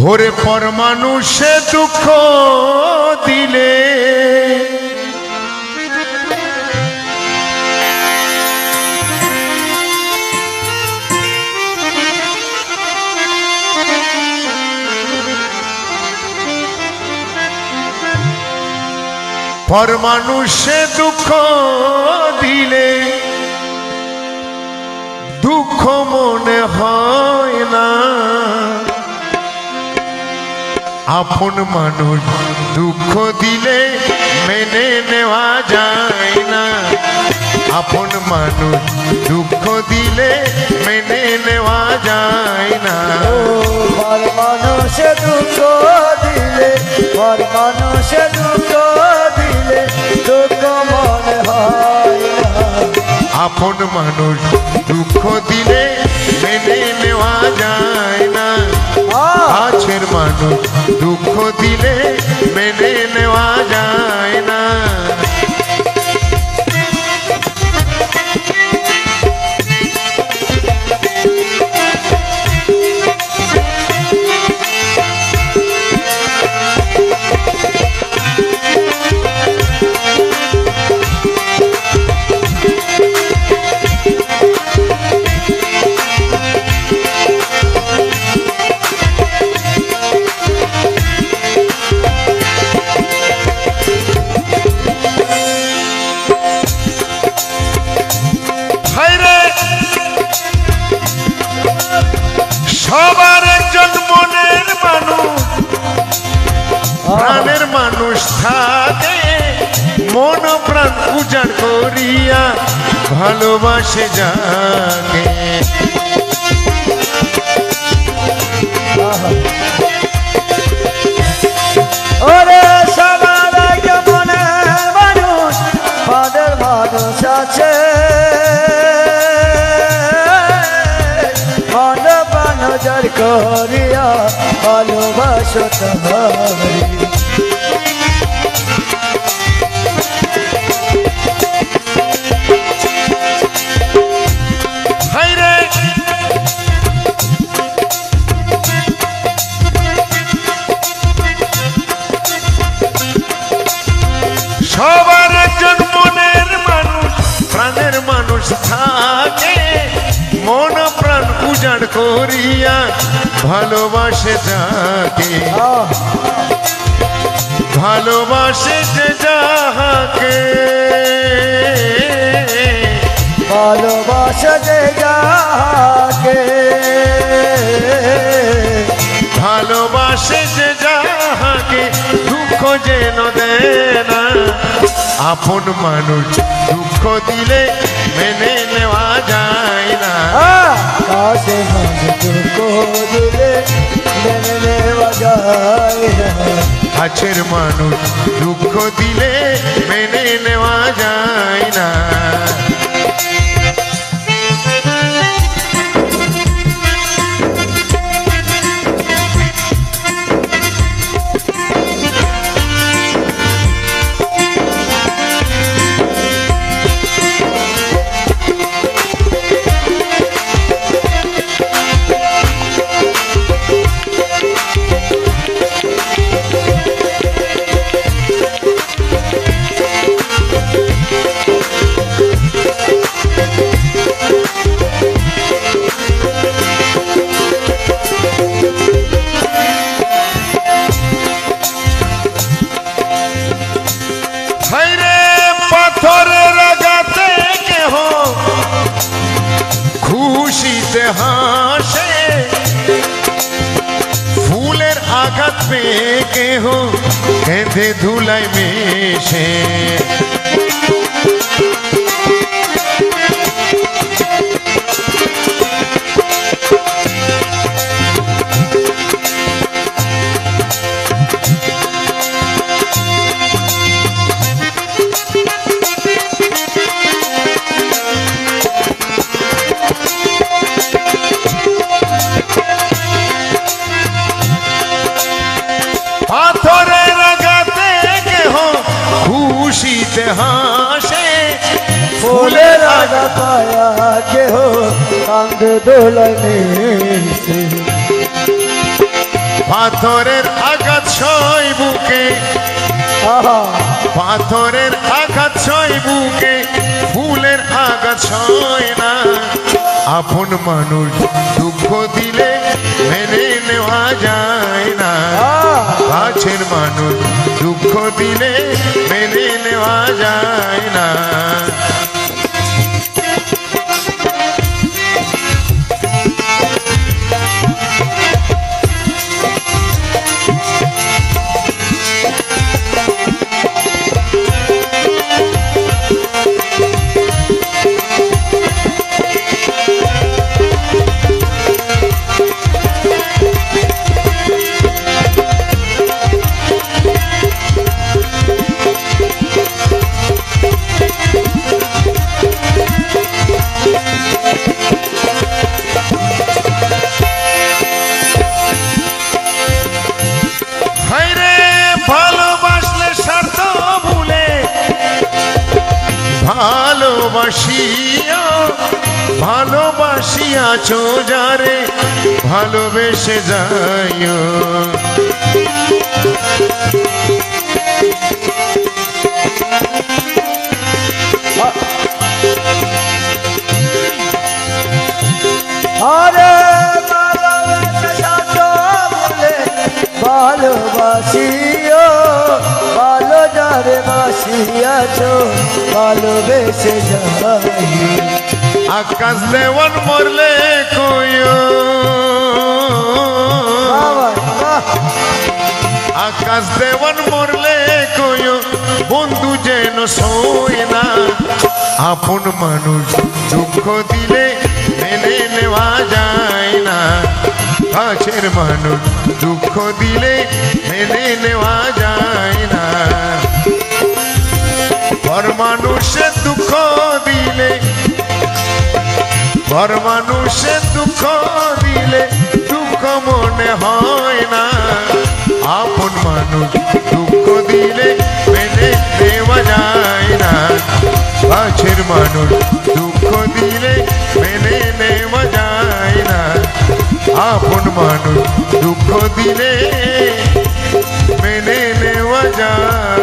ওরে পর মানুষে দুঃখ দিলে পর মানুষে দুঃখ দিলে দুঃখ মনে হয় না, আপন মানুষ দুঃখ দিলে মেনে নেওয়া যায় না, আপন মানুষ দুঃখ দিলে মেনে নেওয়া যায় না। পর মানুষে দুঃখ দিলে, পর মানুষে দুঃখ দিলে দুঃখ মনে হয় না, আপন মানুষ দুঃখ দিলে মেনে নেওয়া যায় না, কাছের মানুষ দুঃখ দিলে মেনে নেওয়া যায় না। সবার একজন মনের মানুষ, প্রাণের মানুষ থাকে, মন প্রাণ উজাড় করিয়া ভালোবাসে যাকে। ওরে সবার একজন মনের মানুষ, প্রাণের মানুষ আছে, নজর করিয়া ভালোবাসো তোমারি। সবার একজন মনের মানুষ, প্রাণের মানুষ থাকে, মন প্রাণ উজাড় করিয়া ভালোবাসে যাকে, ভালোবাসে যে যাহাকে, ভালোবাসে যে যাহাকে, ভালোবাসে যে যাহাকে, দুঃখ যেন দেয় না, আপন মানুষ দুঃখ দিলে মেনে নেওয়া যায় না, কাছে মানুষ দুঃখ দিলে মেনে নেওয়া যায় না, কাছের মানুষ দুঃখ দিলে মেনে নেওয়া যায় না। পাথরের আঘাতে কেহ খুশিতে হাসে, ফুলের আঘাত পেয়ে কেহ কেঁদে ধুলায় মেশে, পাথরের আঘাতে কেহ খুশিতে হাসে, ফুলের আগা পায়া কেহ কান্দে দোলায় মিশে। পাথরের আঘাত সই বুকে, আহা পাথরের আঘাত সই বুকে, ফুলের আঘাত সয় না। আপন মানুষ দুঃখ দিলে মেনে নেওয়া যায় না। কাছের মানুষ দুঃখ দিলে মেনে নেওয়া যায় না। হায়রে ভালোবাসলে স্বার্থ ভুলে, ভালোবাসিয়া ভালোবাসিয়াছো যারে ভালোবেসে যাইও। আরে ভালোবাসিও ভালো যারে বাসিয়াছো ভালোবেসে যাই। আকাশ দেওয়ান মরলে কইও, আকাশ দেওয়ান মরলে কইও বন্ধু যেন সই না। আপন মানুষ দুঃখ দিলে মেনে নেওয়া যায় না। কাছের মানুষ দুঃখ দিলে মেনে নেওয়া যায় না। পর মানুষের দুঃখ দিলে, পর মানুষের দুঃখ দিলে দুঃখ মনে হয় না। আপন মানুষ দুঃখ দিলে মেনে নেওয়া যায় না। কাছের মানুষ দুঃখ দিলে মেনে নেওয়া যায় না। আপন মানুষ দুঃখ দিলে মেনে নেওয়া যায়।